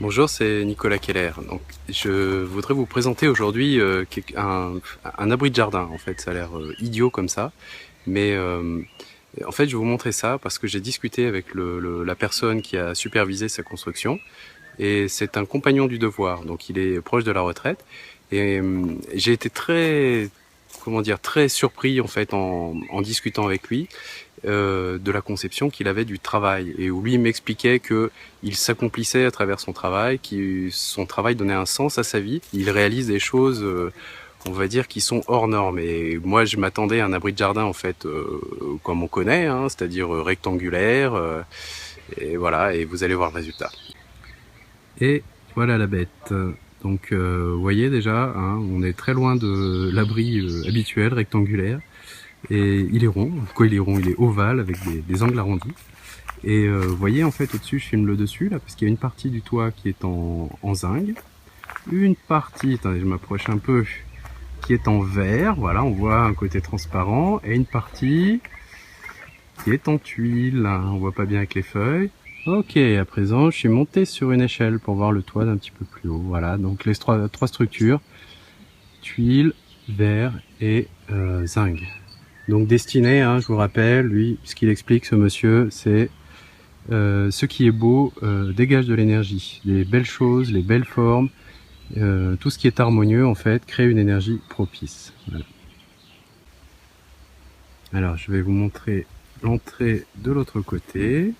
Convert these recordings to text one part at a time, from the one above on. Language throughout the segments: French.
Bonjour, c'est Nicolas Keller. Donc, je voudrais vous présenter aujourd'hui un abri de jardin. En fait, ça a l'air idiot comme ça, mais en fait, je vais vous montrer ça parce que j'ai discuté avec la personne qui a supervisé sa construction et c'est un compagnon du devoir. Donc, il est proche de la retraite et j'ai été très, comment dire, très surpris en fait en discutant avec lui de la conception qu'il avait du travail et où lui m'expliquait que il s'accomplissait à travers son travail, que son travail donnait un sens à sa vie. Il réalise des choses, on va dire, qui sont hors normes. Et moi, je m'attendais à un abri de jardin en fait, comme on connaît, hein, c'est-à-dire rectangulaire. Et voilà, et vous allez voir le résultat. Et voilà la bête. Donc, vous voyez déjà, hein, on est très loin de l'abri habituel rectangulaire. Et il est rond. Pourquoi il est rond? Il est ovale avec des angles arrondis. Et vous voyez en fait au-dessus, je filme le dessus là, parce qu'il y a une partie du toit qui est en zinc, une partie, attendez, je m'approche un peu, qui est en verre, voilà, on voit un côté transparent, et une partie qui est en tuile, là, on voit pas bien avec les feuilles. Ok, à présent, je suis monté sur une échelle pour voir le toit d'un petit peu plus haut, voilà, donc les trois structures, tuile, verre et zinc. Donc destiné, hein, je vous rappelle, lui, ce qu'il explique, ce monsieur, c'est ce qui est beau dégage de l'énergie. Les belles choses, les belles formes, tout ce qui est harmonieux, en fait, crée une énergie propice. Voilà. Alors, je vais vous montrer l'entrée de l'autre côté.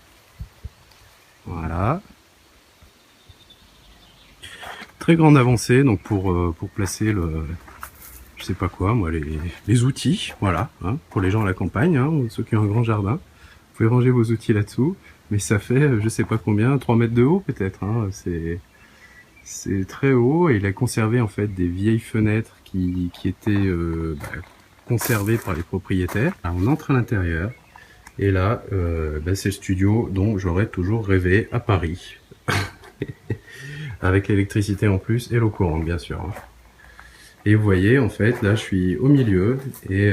Voilà. Très grande avancée, donc pour placer je sais pas quoi, moi, les outils, voilà, hein, pour les gens à la campagne, hein, ou ceux qui ont un grand jardin. Vous pouvez ranger vos outils là-dessous, mais ça fait, je sais pas combien, 3 mètres de haut peut-être, hein, c'est très haut et il a conservé en fait des vieilles fenêtres qui étaient conservées par les propriétaires. Alors, on entre à l'intérieur et là, c'est le studio dont j'aurais toujours rêvé à Paris. Avec l'électricité en plus et l'eau courante bien sûr. Et vous voyez en fait là je suis au milieu et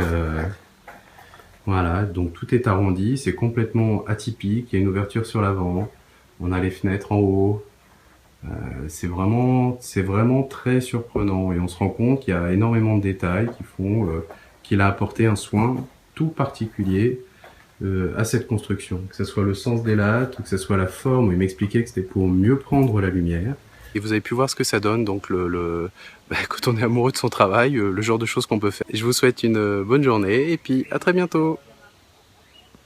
voilà, donc tout est arrondi, c'est complètement atypique, il y a une ouverture sur l'avant, on a les fenêtres en haut. C'est vraiment très surprenant et on se rend compte qu'il y a énormément de détails qui font qu'il a apporté un soin tout particulier à cette construction. Que ce soit le sens des lattes, ou que ce soit la forme, où il m'expliquait que c'était pour mieux prendre la lumière. Et vous avez pu voir ce que ça donne, donc quand on est amoureux de son travail, le genre de choses qu'on peut faire. Je vous souhaite une bonne journée et puis à très bientôt.